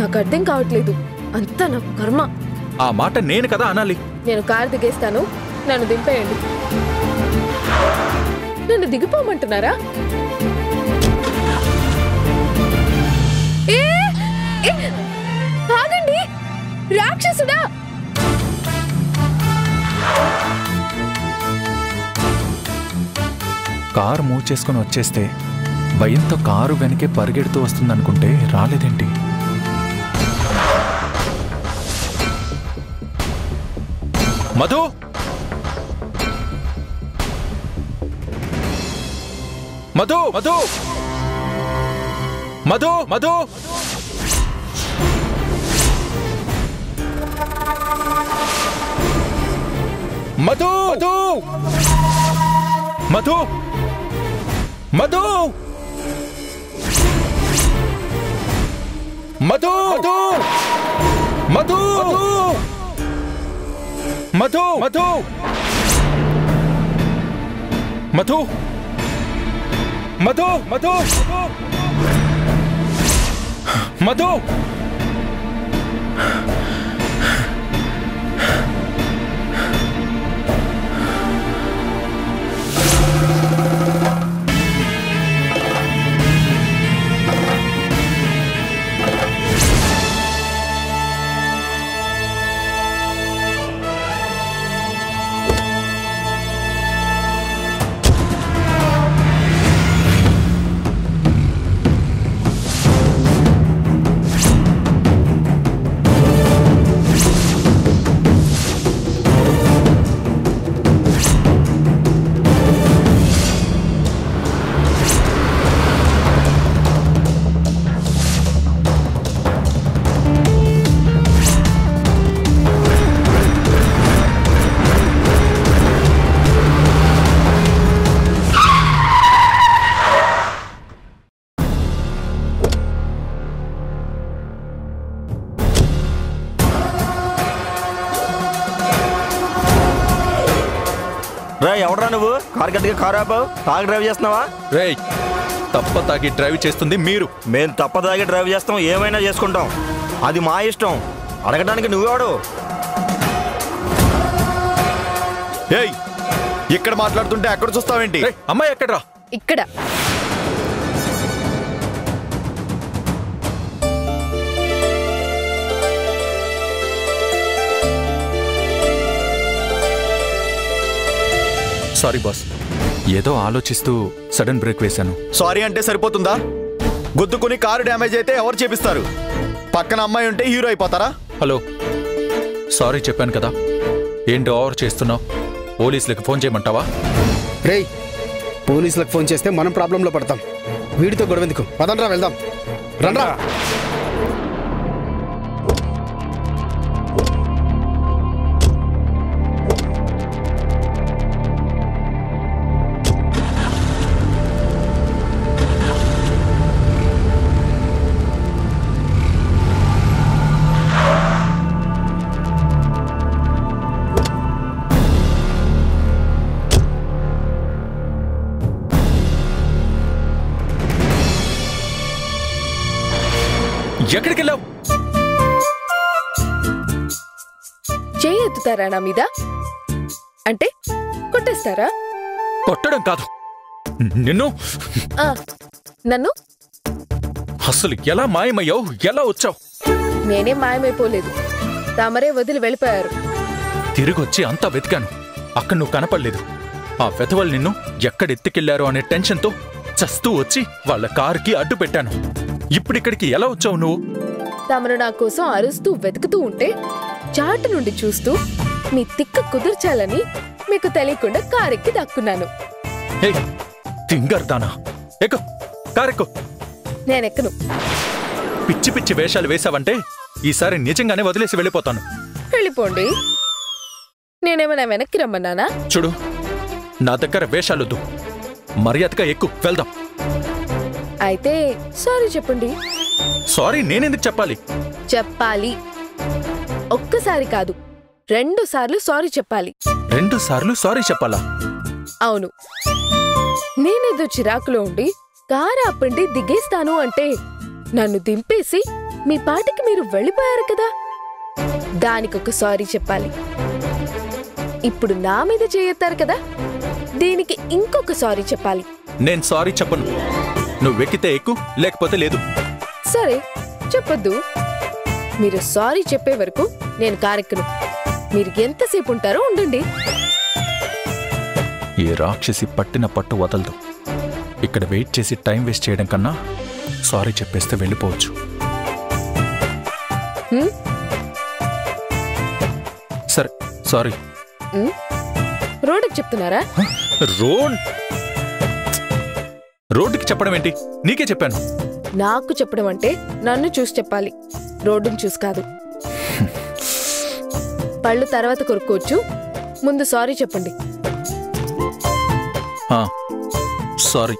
నాకు అర్థం కావట్లేదు, అంతా నా కర్మ. ఆ మాట నేను కదా అనాలి. నేను కారు దిగేస్తాను, నన్ను దింపేయండి. నన్ను దిగిపోమంటున్నారా? ఆగండి రాక్షసుడా! కారు మూవ్ చేసుకుని వచ్చేస్తే భయంతో కారు వెనకే పరిగెడుతూ వస్తుందనుకుంటే రాలేదేంటి? మధు, మధు, మధు, మధు, మధు, మధు, మధు, మధు, మధు, మధు, మధు, మధు, మధు, మధు, మధు, మధు, ఎవడరా నువ్వు? కారు గట్టిగా కారు ఆపావు, తాగి డ్రైవ్ చేస్తున్నావా? రేయ్, తప్ప తాగి డ్రైవ్ చేస్తుంది మీరు. మేము తప్ప తాగి డ్రైవ్ చేస్తాం, ఏమైనా చేసుకుంటాం, అది మా ఇష్టం. అడగడానికి నువ్వెవడు? ఏయ్, ఇక్కడ మాట్లాడుతుంటే అక్కడ చూస్తావేంటి? అమ్మాయి ఎక్కడ్రా? ఇక్కడ. సారీ బాస్, ఏదో ఆలోచిస్తూ సడన్ బ్రేక్ వేశాను. సారీ అంటే సరిపోతుందా? గుద్దుకుని కారు డ్యామేజ్ అయితే ఎవరు చేపిస్తారు? పక్కన అమ్మాయి ఉంటే హీరో అయిపోతారా? హలో, సారీ చెప్పాను కదా, ఏంటి ఓవర్ చేస్తున్నావు? పోలీసులకు ఫోన్ చేయమంటావా? రేయ్, పోలీసులకు ఫోన్ చేస్తే మనం ప్రాబ్లంలో పడతాం. వీడితో గొడవెందుకు? పదండ్రా వెళ్దాం. రండ్రా. ఎక్కడికి వెళ్ళావు? చేయి ఎత్తుతారా నా మీద? అంటే కొట్టేస్తారా? కొట్టడం కాదు, నిన్ను. నన్ను అసలు ఎలా మాయమయ్యావు? ఎలా వచ్చావు? నేనే మాయమైపోలేదు, తమరే వదిలి వెళ్ళిపోయారు. తిరిగొచ్చి అంతా వెతికాను, అక్కడ నువ్వు కనపడలేదు. ఆ వెధవలు నిన్ను ఎక్కడెత్తుకెళ్లారు అనే టెన్షన్తో చస్తూ వచ్చి వాళ్ళ కారుకి అడ్డు పెట్టాను. ఇప్పుడిక్కడికి ఎలా వచ్చావు నువ్వు? తమరు నా కోసం అరుస్తూ వెతుకుతూ ఉంటే చాటు నుండి చూస్తూ మీ తిక్క కుదిర్చాలని మీకు తెలియకుండా కారెక్కి దక్కున్నాను. తింగర్దానా, ఎక్కు, కారెక్కు. నేనెక్కను. పిచ్చి పిచ్చి వేషాలు వేశావంటే ఈసారి నిజంగానే వదిలేసి వెళ్ళిపోతాను. వెళ్ళిపోండి. నేనేమైనా వెనక్కి రమ్మన్నానా? చూడు, నా దగ్గర వేషాలొద్దు, మర్యాదగా ఎక్కు, వెళ్దాం. అయితే సారీ చెప్పండి. సారీ నేనెందుకు చెప్పాలి? చెప్పాలి. ఒక్కసారి కాదు, 2 సార్లు సారీ చెప్పాలి. 2 సార్లు సారీ చెప్పాలా? అవును. నేనేదో చిరాకులో ఉండి కారు ఆపండి దిగేస్తాను అంటే నన్ను దింపేసి మీ పాటికి మీరు వెళ్ళిపోయారు కదా, దానికొక సారీ చెప్పాలి. ఇప్పుడు నా మీద చేయెత్తారు కదా, దీనికి ఇంకొక సారీ చెప్పాలి. నేను సారీ చెప్పను. నువ్వు ఎక్కితే ఎక్కు, లేకపోతే లేదు. సరే చెప్పొద్దు. మీరు సారీ చెప్పే వరకు నేను కారెక్కను. మీరు ఎంతసేపు ఉంటారో ఉండండి. ఈ రాక్షసి పట్టిన పట్టు వదలదు. ఇక్కడ వెయిట్ చేసి టైం వేస్ట్ చేయడం కన్నా సారీ చెప్పేస్తే వెళ్ళిపోవచ్చు. సరే సారీ. రోడ్డుకి చెప్తున్నారా? రోడ్డుకి చెప్పడం ఏంటి? నీకే చెప్పాను. నాకు చెప్పడం అంటే నన్ను చూసి చెప్పాలి, రోడ్డును చూసి కాదు. పళ్ళు తర్వాత కొరుక్కోవచ్చు, ముందు సారీ చెప్పండి. సారీ.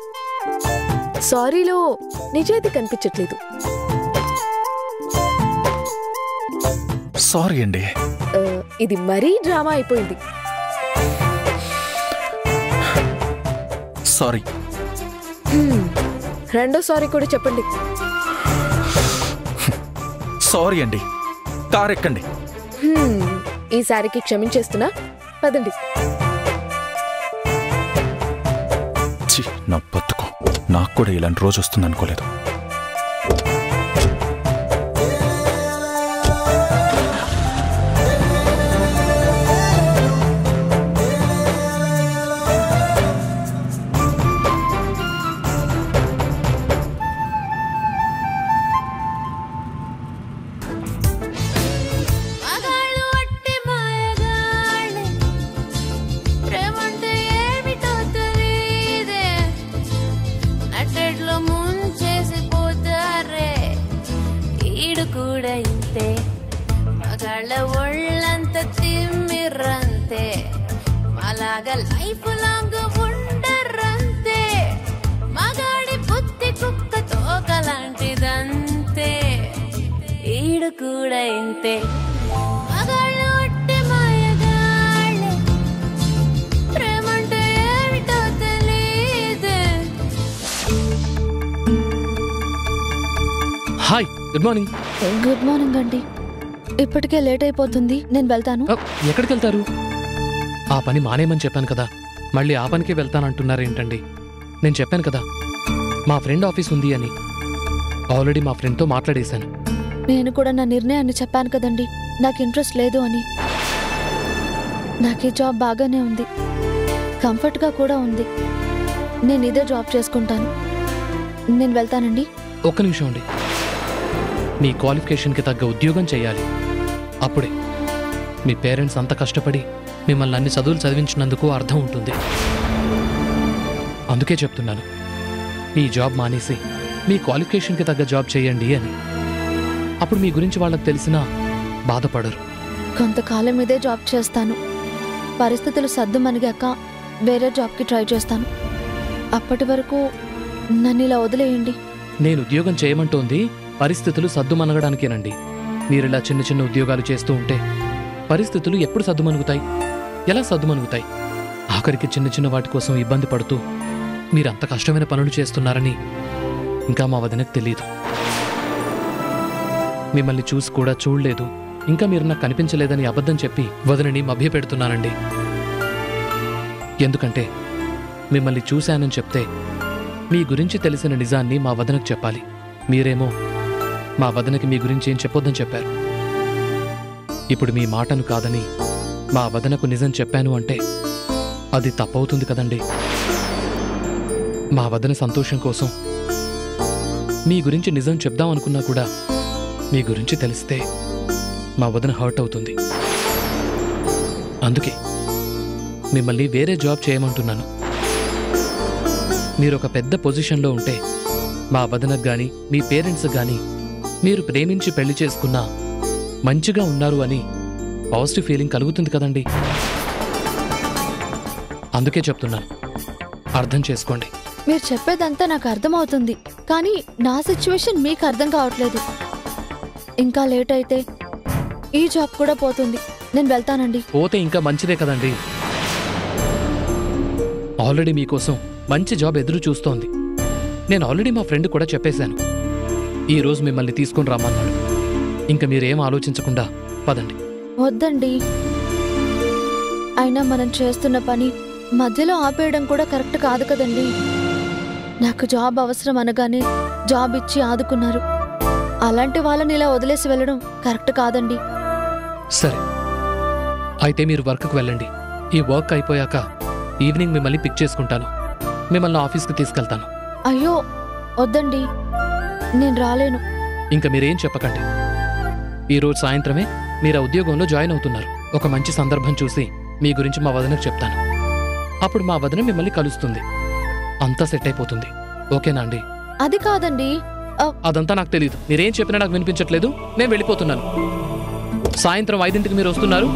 సారీలో నిజాయితీ కనిపించట్లేదు. సారీ అండి. ఇది మరీ డ్రామా అయిపోయింది. సారీ. రెండో సారీ కూడా చెప్పండి. సారీ అండి. కార్ ఎక్కండి. ఈసారికి క్షమించేస్తున్నా, పదండి. నా బతుకు, నాకు కూడా ఇలాంటి రోజు వస్తుంది అనుకోలేదు. ఒళ్ళంత తిమ్మిర్రంతే, అలాగ లైఫ్ లాంగ్ ఉండర్రంతే. మగాడి బుద్ధి కుక్క తోకలాంటిదంతే, ఈడు కూడా ఇంతే. మగాళ్ళు ఒట్టి మాయగాళ్ళే, ప్రేమంటే ఏమిటో తెలీదే. Hi, good morning. Good morning అండి. ఇప్పటికే లేట్ అయిపోతుంది, నేను వెళ్తాను. ఎక్కడికి వెళ్తారు? ఆ పని మానేయమని చెప్పాను కదా, మళ్ళీ ఆ పనికి వెళ్తానంటున్నారేంటండి? నేను చెప్పాను కదా మా ఫ్రెండ్ ఆఫీస్ ఉంది అని. ఆల్రెడీ మా ఫ్రెండ్తో మాట్లాడేశాను. నేను కూడా నా నిర్ణయాన్ని చెప్పాను కదండి, నాకు ఇంట్రెస్ట్ లేదు అని. నాకు ఈ జాబ్ బాగానే ఉంది, కంఫర్ట్గా కూడా ఉంది. నేను ఇదే జాబ్ చేసుకుంటాను. నేను వెళ్తానండి. ఒక్క నిమిషం అండి. మీ క్వాలిఫికేషన్కి తగ్గ ఉద్యోగం చేయాలి. అప్పుడే మీ పేరెంట్స్ అంత కష్టపడి మిమ్మల్ని అన్ని చదువులు చదివించినందుకు అర్థం ఉంటుంది. అందుకే చెప్తున్నాను, ఈ జాబ్ మానేసి మీ క్వాలిఫికేషన్కి తగ్గ జాబ్ చేయండి అని. అప్పుడు మీ గురించి వాళ్ళకి తెలిసినా బాధపడరు. కొంతకాలం ఇదే జాబ్ చేస్తాను. పరిస్థితులు సర్దుమణిగాక వేరే జాబ్కి ట్రై చేస్తాను. అప్పటి వరకు నన్ను ఇలా వదిలేయండి. నేను ఉద్యోగం చేయమంటోంది పరిస్థితులు సద్దుమనగడానికేనండి. మీరిలా చిన్న చిన్న ఉద్యోగాలు చేస్తూ ఉంటే పరిస్థితులు ఎప్పుడు సద్దుమణుగుతాయి? ఎలా సద్దుమణుగుతాయి? ఆఖరికి చిన్న చిన్న వాటి కోసం ఇబ్బంది పడుతూ మీరంత కష్టమైన పనులు చేస్తున్నారని ఇంకా మా వదినకు తెలియదు. మిమ్మల్ని చూసి కూడా చూడలేదు, ఇంకా మీరు నాకు కనిపించలేదని అబద్ధం చెప్పి వదినని మభ్యపెడుతున్నానండి. ఎందుకంటే మిమ్మల్ని చూశానని చెప్తే మీ గురించి తెలిసిన నిజాన్ని మా వదినకు చెప్పాలి. మీరేమో మా వదినకి మీ గురించి ఏం చెప్పొద్దని చెప్పారు. ఇప్పుడు మీ మాటను కాదని మా వదినకు నిజం చెప్పాను అంటే అది తప్పవుతుంది కదండి. మా వదిన సంతోషం కోసం మీ గురించి నిజం చెప్దామనుకున్నా కూడా మీ గురించి తెలిస్తే మా వదిన హర్ట్ అవుతుంది. అందుకే మిమ్మల్ని వేరే జాబ్ చేయమంటున్నాను. మీరు ఒక పెద్ద పొజిషన్లో ఉంటే మా వదినకు గాని మీ పేరెంట్స్ గాని మీరు ప్రేమించి పెళ్లి చేసుకున్నా మంచిగా ఉన్నారు అని పాజిటివ్ ఫీలింగ్ కలుగుతుంది కదండి. అందుకే చెప్తున్నాను, అర్థం చేసుకోండి. మీరు చెప్పేదంతా నాకు అర్థమవుతుంది, కానీ నా సిచ్యువేషన్ మీకు అర్థం కావట్లేదు. ఇంకా లేట్ అయితే ఈ జాబ్ కూడా పోతుంది. నేను వెళ్తానండి. పోతే ఇంకా మంచిదే కదండి. ఆల్రెడీ మీకోసం మంచి జాబ్ ఎదురు చూస్తోంది. నేను ఆల్రెడీ మా ఫ్రెండ్ కూడా చెప్పేశాను, ఈరోజు మిమ్మల్ని తీసుకుని రమ్మన్నాడు. ఇంక మీరేం ఆలోచించకుండా పదండి. వద్దండి. అయినా మనం చేస్తున్న పని మధ్యలో ఆపేయడం కూడా కరెక్ట్ కాదు కదండి. నాకు జాబ్ అవసరం అనగానే జాబ్ ఇచ్చి ఆదుకున్నారు. అలాంటి వాళ్ళని ఇలా వదిలేసి వెళ్ళడం కరెక్ట్ కాదండి. సరే, అయితే మీరు వర్క్కి వెళ్ళండి. ఈ వర్క్ అయిపోయాక ఈవినింగ్ మిమ్మల్ని పిక్ చేసుకుంటాను. మిమ్మల్ని ఆఫీస్కి తీసుకెళ్తాను. అయ్యో వద్దండి, నేను రాలేను. ఇంకా మీరేం చెప్పకండి. ఈరోజు సాయంత్రమే మీరు ఆ ఉద్యోగంలో జాయిన్ అవుతున్నారు. ఒక మంచి సందర్భం చూసి మీ గురించి మా వదినకు చెప్తాను. అప్పుడు మా వదిన మిమ్మల్ని కలుస్తుంది. అంతా సెట్ అయిపోతుంది. ఓకేనా అండి? అది కాదండి. అదంతా నాకు తెలియదు. మీరేం చెప్పినా నాకు వినిపించట్లేదు. నేను వెళ్ళిపోతున్నాను. సాయంత్రం 5ంటికి మీరు వస్తున్నారు,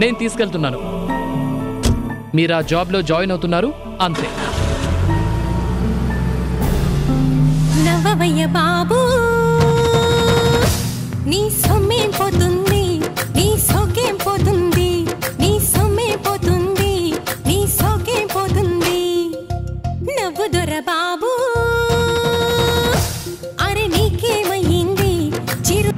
నేను తీసుకెళ్తున్నాను. మీరు ఆ జాబ్లో జాయిన్ అవుతున్నారు, అంతే. నవ్వవయ్య బాబు, నీ సొమ్మేం పోతుంది, నీ సోకేం పోతుంది, నీ సొమ్మేం పోతుంది, నీ సోకేం పోతుంది. నవ్వు దొర బాబు, అరే నీకేమయ్యింది చిరు.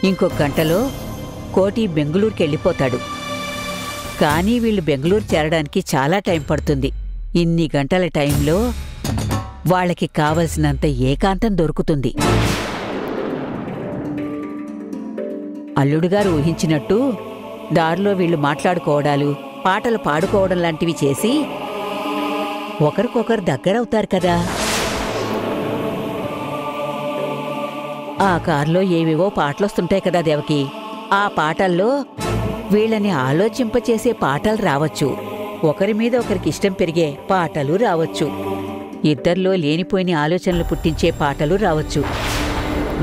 ఇంకొక గంటలో కోటి బెంగుళూరుకి వెళ్ళిపోతాడు. కానీ వీళ్ళు బెంగుళూరు చేరడానికి చాలా టైం పడుతుంది. ఇన్ని గంటల టైంలో వాళ్ళకి కావలసినంత ఏకాంతం దొరుకుతుంది. అల్లుడుగారు ఊహించినట్టు దారిలో వీళ్ళు మాట్లాడుకోవడాలు, పాటలు పాడుకోవడం లాంటివి చేసి ఒకరికొకరు దగ్గరవుతారు కదా. ఆ కారులో ఏవేవో పాటలొస్తుంటాయి కదా దేవకి. ఆ పాటల్లో వీళ్ళని ఆలోచింపచేసే పాటలు రావచ్చు. ఒకరి మీద ఒకరికి ఇష్టం పెరిగే పాటలు రావచ్చు. ఇద్దరిలో లేనిపోయిన ఆలోచనలు పుట్టించే పాటలు రావచ్చు.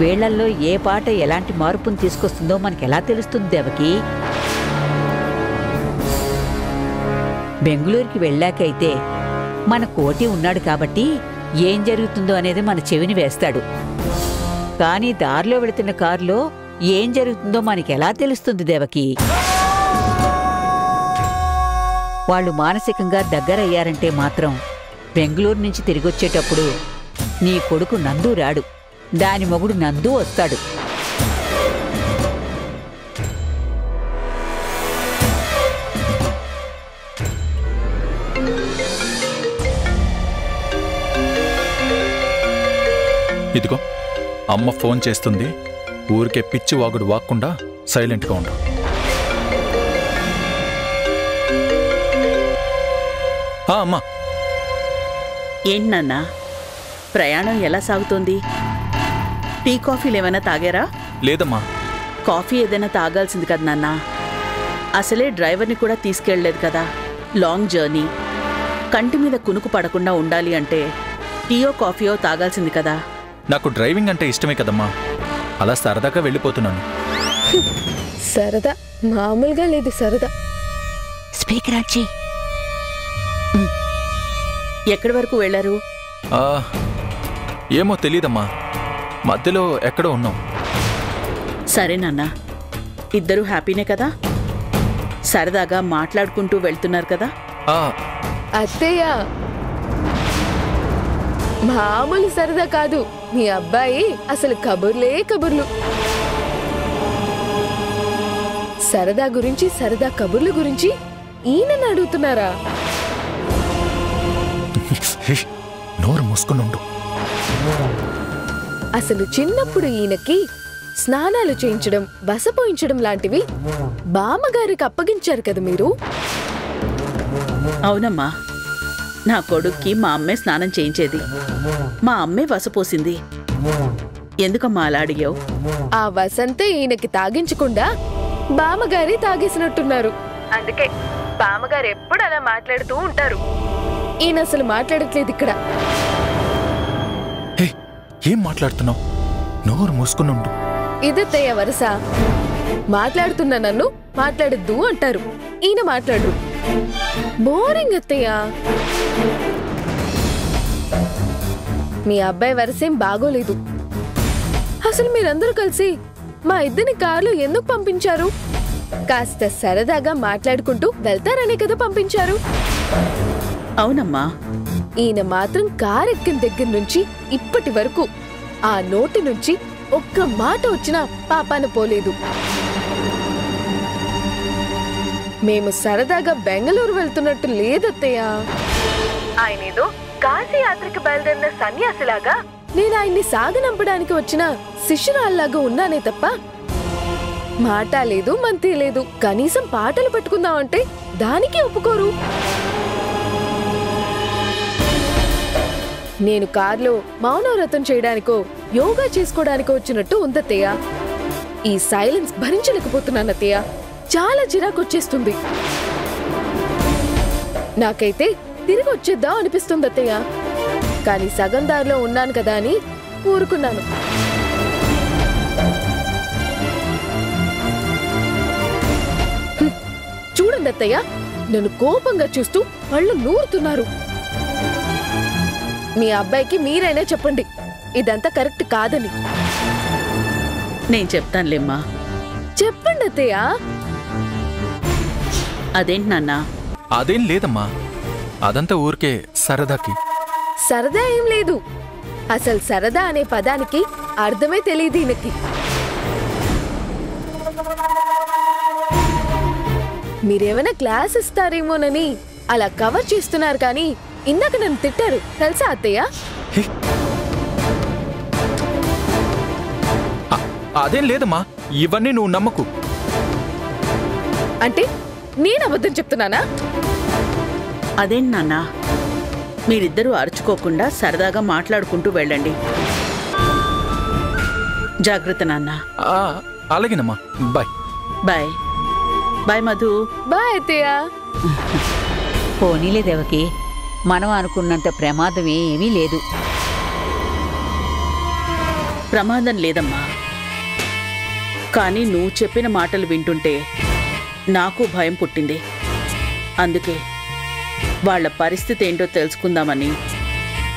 వీళ్లల్లో ఏ పాట ఎలాంటి మార్పును తీసుకొస్తుందో మనకెలా తెలుస్తుంది దేవకి? బెంగుళూరుకి వెళ్ళాకైతే మన కోటి ఉన్నాడు కాబట్టి ఏం జరుగుతుందో అనేది మన చెవిని వేస్తాడు. కానీ దారిలో వెళుతున్న కారులో ఏం జరుగుతుందో మనకెలా తెలుస్తుంది దేవకి? వాళ్ళు మానసికంగా దగ్గరయ్యారంటే మాత్రం బెంగుళూరు నుంచి తిరిగొచ్చేటప్పుడు నీ కొడుకు నందు రాడు, దాని మొగుడు నందు వస్తాడు. ఇదిగో అమ్మ ఫోన్ చేస్తుంది. ఊరికే పిచ్చి వాగుడు వాక్కుండా సైలెంట్గా ఉండు. అమ్మా. ఏంటన్నా, ప్రయాణం ఎలా సాగుతోంది? టీ కాఫీలు ఏమైనా తాగారా? లేదమ్మా. కాఫీ ఏదైనా తాగాల్సింది కదా నాన్న. అసలే డ్రైవర్ని కూడా తీసుకెళ్లలేదు కదా. లాంగ్ జర్నీ, కంటి మీద కునుకు పడకుండా ఉండాలి అంటే టీయో కాఫీయో తాగాల్సింది కదా. నాకు డ్రైవింగ్ అంటే ఇష్టమే కదమ్మా. అలా సరదాగా వెళ్ళిపోతున్నాను. సరదా మామూలుగా లేదు, సరదా. స్పీకర్ ఆచి. ఎక్కడి వరకు వెళ్లారు? ఏమో తెలీదమ్మా, మధ్యలో ఎక్కడో ఉన్నాం. సరే నాన్న, ఇద్దరూ హ్యాపీనే కదా? సరదాగా మాట్లాడుకుంటూ వెళ్తున్నారు కదా? అత్తయ్య, మామూలు సరదా కాదు. మీ అబ్బాయి అసలు కబుర్లే కబుర్లు. సరదా గురించి, సరదా కబుర్ల గురించి ఈయనని అడుగుతున్నారా? నోరు మూసుకునుండు. అసలు చిన్నప్పుడు ఈయనకి స్నానాలు చేయించడం, బసపోయించడం లాంటివి బామ్మగారికి అప్పగించారు కదా మీరు. అవునమ్మా, నా కొడుక్కి మా అమ్మే స్నానం చేయించేది, మా అమ్మే వసపోసింది. ఎందుకమ్మా అలా అడిగావు? ఆ వసంతే ఈయనకి తాగించకుండా బామ్మగారి తాగేసినట్టున్నారు. అందుకే బామ్మగారు ఎప్పుడు అలా మాట్లాడుతూ ఉంటారు. ఈయన అసలు మాట్లాడట్లేదు ఇక్కడ. ఏం మాట్లాడుతున్నావు? నోరు మూసుకునుండు. ఇదత్తయ్య వరస. మాట్లాడుతున్నా నన్ను మాట్లాడద్దు అంటారు, ఈయన మాట్లాడు. బోరింగ్ అత్తయ్య. మీ అబ్బాయి వరసేం బాగోలేదు. అసలు మీరందరూ కలిసి మా ఇద్దరిని కార్లో ఎందుకు పంపించారు? కాస్త సరదాగా మాట్లాడుకుంటూ వెళ్తారనే కదా పంపించారు. అవునమ్మా. ఈయన మాత్రం కారెక్కిన దగ్గర నుంచి ఇప్పటి వరకు ఆ నోటి నుంచి ఒక్క మాట వచ్చినా పాపాన పోలేదు. మేము సరదాగా బెంగళూరు వెళ్తున్నట్టు లేదత్తయ్య. ఆయనేదో కాశీ యాత్రకు బయలుదేరిన సన్యాసిలాగా నేను ఆయన్ని సాగనంపడానికి వచ్చిన శిష్యురాల్లాగా ఉన్నానే తప్ప మాట లేదు, మంతి లేదు. కనీసం పాటలు పెట్టుకుందామంటే దానికి ఒప్పుకోరు. నేను కార్లో మౌనవ్రతం చేయడానికో యోగా చేసుకోవడానికో వచ్చినట్టు ఉందత్తయ్య. ఈ సైలెన్స్ భరించలేకపోతున్నానత్తయ్య. చాలా చిరాకొచ్చేస్తుంది. నాకైతే తిరిగి వచ్చేద్దాం అనిపిస్తుంది అత్తయ్య. కానీ సగం దారిలో ఉన్నాను కదా అని ఊరుకున్నాను. చూడండి అత్తయ్య, నన్ను కోపంగా చూస్తూ వాళ్ళు నూరుతున్నారు. మీ అబ్బాయికి మీరైనా చెప్పండి ఇదంతా కరెక్ట్ కాదని. నేను చెప్తానులేమ్మా. చెప్పండి అత్తయ్య. అదేంటి నాన్న? అదేం లేదమ్మా, అదంతా ఊరికే సరదాకి. సరదా ఏం లేదు. అసలు సరదా అనే పదానికి అర్థమే తెలియదు ఈయనకి. మీరేమైనా క్లాస్ ఇస్తారేమోనని అలా కవర్ చేస్తున్నారు, కానీ ఇందాక నన్ను తిట్టారు తెలుసా అత్తయ్య? అదేం లేదమ్మా, ఇవన్నీ నువ్వు నమ్మకు. అంటే నేను అబద్ధం చెప్తున్నానా? అదేంటి నాన్న, మీరిద్దరూ అరుచుకోకుండా సరదాగా మాట్లాడుకుంటూ వెళ్ళండి. జాగ్రత్త నాన్న. అలాగేనమ్మా. Bye bye. Bye Madhu. Bye అత్తయ్య. పోనీలే దేవకి, మనం అనుకున్నంత ప్రమాదం ఏమీ లేదు. ప్రమాదం లేదమ్మా, కానీ నువ్వు చెప్పిన మాటలు వింటుంటే నాకు భయం పుట్టింది. అందుకే వాళ్ల పరిస్థితి ఏంటో తెలుసుకుందామని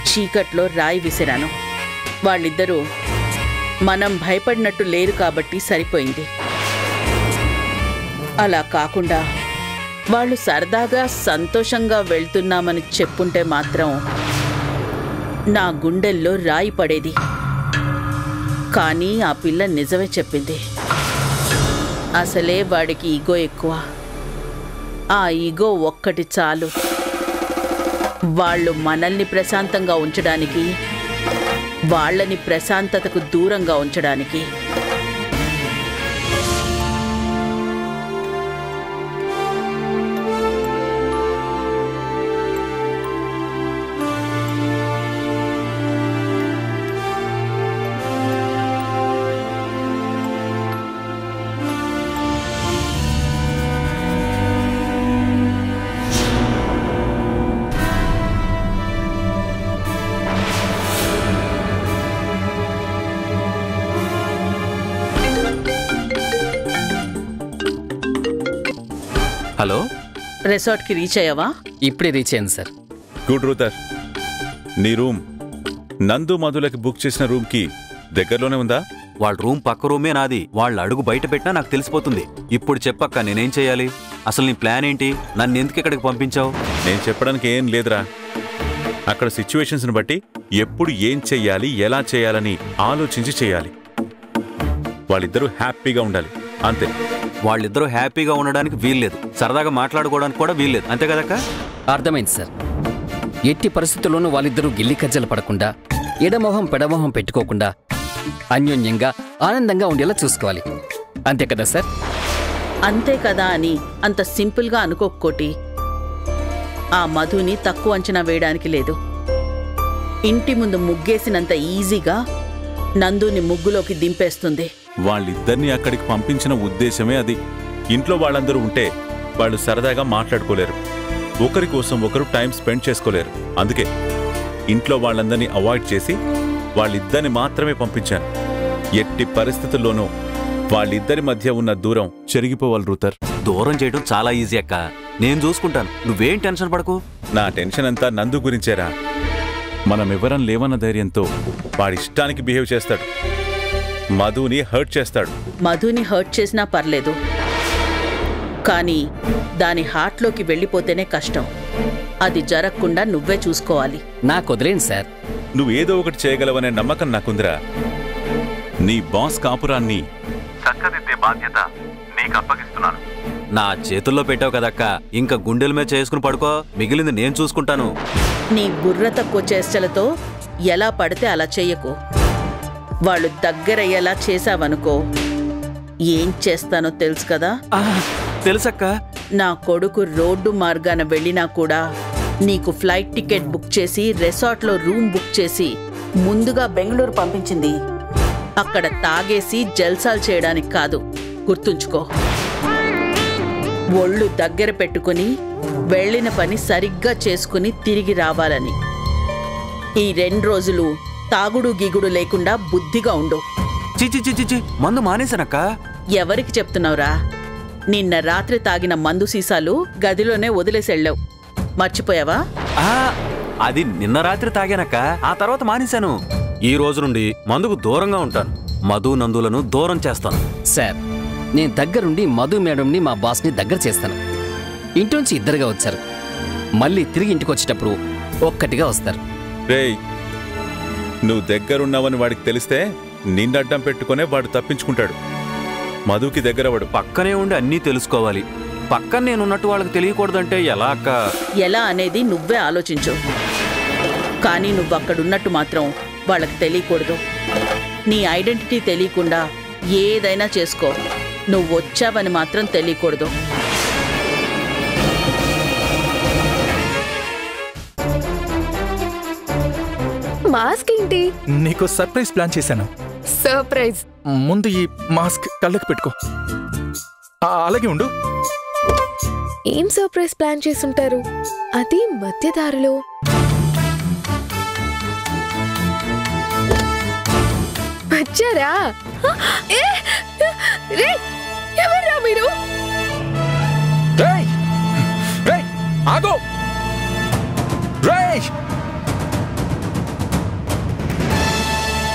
చీకట్లో రాయి విసిరాను. వాళ్ళిద్దరూ మనం భయపడినట్టు లేరు కాబట్టి సరిపోయింది. అలా కాకుండా వాళ్ళు సరదాగా సంతోషంగా వెళ్తున్నామని చెప్పుంటే మాత్రం నా గుండెల్లో రాయి పడేది. కానీ ఆ పిల్ల నిజమే చెప్పింది. అసలే వాడికి ఈగో ఎక్కువ. ఆ ఈగో ఒక్కటి చాలు వాళ్ళు మనల్ని ప్రశాంతంగా ఉంచడానికి, వాళ్ళని ప్రశాంతతకు దూరంగా ఉంచడానికి. హలో, రిసార్ట్కి రీచ్ అయ్యావా? ఇప్పుడే రీచ్ అయింది సార్. గుడ్ రూతర్, నీ రూమ్ నందు మధులకి బుక్ చేసిన రూమ్కి దగ్గరలోనే ఉందా? వాళ్ళ రూమ్ పక్క రూమే నాది. వాళ్ళు అడుగు బయట పెట్టినా నాకు తెలిసిపోతుంది. ఇప్పుడు చెప్పక్క, నేనేం చేయాలి? అసలు నీ ప్లాన్ ఏంటి? నన్ను ఎందుకు ఇక్కడికి పంపించావు? నేను చెప్పడానికి ఏం లేదురా. అక్కడ సిచ్యువేషన్స్ని బట్టి ఎప్పుడు ఏం చెయ్యాలి, ఎలా చేయాలని ఆలోచించి చేయాలి. వాళ్ళిద్దరూ హ్యాపీగా ఉండాలి, అంతే. వాళ్ళిద్దరూ హ్యాపీగా ఉండడానికి వీల్లేదు, సరదాగా మాట్లాడుకోవడానికి కూడా వీల్లేదు, అంతే కదక్క? అర్థమైంది సార్. ఎట్టి పరిస్థితుల్లోనూ వాళ్ళిద్దరూ గిల్లి కజ్జలు పడకుండా, ఎడమొహం పెడమొహం పెట్టుకోకుండా అన్యోన్యంగా ఆనందంగా ఉండేలా చూసుకోవాలి, అంతే కదా సార్? అంతే కదా అని అంత సింపుల్గా అనుకోకోటి. ఆ మధుని తక్కువ అంచనా వేయడానికి లేదు. ఇంటి ముందు ముగ్గేసినంత ఈజీగా నందుని ముగ్గులోకి దింపేస్తుంది. వాళ్ళిద్దరినీ అక్కడికి పంపించిన ఉద్దేశమే అది. ఇంట్లో వాళ్ళందరూ ఉంటే వాళ్ళు సరదాగా మాట్లాడుకోలేరు, ఒకరి కోసం ఒకరు టైం స్పెండ్ చేసుకోలేరు. అందుకే ఇంట్లో వాళ్ళందరినీ అవాయిడ్ చేసి వాళ్ళిద్దరిని మాత్రమే పంపించాను. ఎట్టి పరిస్థితుల్లోనూ వాళ్ళిద్దరి మధ్య ఉన్న దూరం చెరిగిపోవాలి రూతర్. దూరం చేయడం చాలా ఈజీ అక్క, నేను చూసుకుంటాను, నువ్వేం టెన్షన్ పడకు. నా టెన్షన్ అంతా నందు గురించేరా. మనమివ్వరం లేవన్న ధైర్యంతో వాడిష్టానికి బిహేవ్ చేస్తాడు, మధుని హర్ట్ చేస్తాడు. మధుని హర్ట్ చేసినా పర్లేదు, కానీ దాని హార్ట్లోకి వెళ్ళిపోతేనే కష్టం. అది జరగకుండా నువ్వే చూసుకోవాలి. నాకు వదిలేండి సార్. నువ్వేదో ఒకటి చేయగలవనే నమ్మకం నాకుందిరా. నీ బాస్ కాపురాన్ని చక్కదిద్దే బాధ్యత నీకు అప్పగిస్తున్నాను. నా చేతుల్లో పెట్టావు కదక్క, ఇంకా గుండెల మీద చేసుకుని పడుకో, మిగిలింది నేను చూసుకుంటాను. నీ బుర్ర తక్కువ చేష్టలతో ఎలా పడితే అలా చెయ్యకు. వాళ్ళు దగ్గరయ్యేలా చేశావనుకో, ఏం చేస్తానో తెలుసు కదా? తెలుసక్క. నా కొడుకు రోడ్డు మార్గాన వెళ్ళినా కూడా నీకు ఫ్లైట్ టికెట్ బుక్ చేసి రిసార్ట్లో రూమ్ బుక్ చేసి ముందుగా బెంగళూరు పంపించింది అక్కడ తాగేసి జల్సాలు చేయడానికి కాదు, గుర్తుంచుకో. ఒళ్ళు దగ్గర పెట్టుకుని వెళ్ళిన పని సరిగ్గా చేసుకుని తిరిగి రావాలని. ఈ 2 రోజులు తాగుడు గిగుడు లేకుండా బుద్ధిగా ఉండు. చిచి మందు మానేశానక్క. ఎవరికి చెప్తున్నావురా? నిన్న రాత్రి తాగిన మందు సీసాలు గదిలోనే వదిలేసెళ్ళావు, మర్చిపోయావా? అది నిన్న రాత్రి తాగానక్క, ఆ తర్వాత మానేశాను. ఈ రోజు నుండి మందుకు దూరంగా ఉంటాను. మధు నందులను దూరం చేస్తాను. సార్, నేను దగ్గరుండి మధు మేడంని మా బాస్ని దగ్గర చేస్తాను. ఇంట్లోంచి ఇద్దరుగా వచ్చారు, మళ్ళీ తిరిగి ఇంటికి వచ్చేటప్పుడు ఒక్కటిగా వస్తారు. రేయ్, నువ్వు దగ్గరున్నావని వాడికి తెలిస్తే నిన్నడ్డం పెట్టుకునే వాడు తప్పించుకుంటాడు. మధుకి దగ్గరవాడు. పక్కనే ఉండి అన్నీ తెలుసుకోవాలి. పక్కన నేనున్నట్టు వాళ్ళకి తెలియకూడదంటే ఎలా అక్క? ఎలా అనేది నువ్వే ఆలోచించు. కానీ నువ్వు అక్కడున్నట్టు మాత్రం వాళ్ళకి తెలియకూడదు. నీ ఐడెంటిటీ తెలియకుండా ఏదైనా చేసుకో, నువ్వు వచ్చావని మాత్రం తెలియకూడదు. మాస్క్ ఏంటి? నీకు సర్ప్రైజ్ ప్లాన్ చేశాను. సర్ప్రైజ్? ముందు ఈ మాస్క్ కళ్ళకి పెట్టుకో. అలాగే ఉండు. ఏం సర్ప్రైజ్ ప్లాన్ చేసుంటారు? అది మధ్యదారిలో. వచ్చారా? ఎవర్రా మీరు? ఆగో! రేయ్!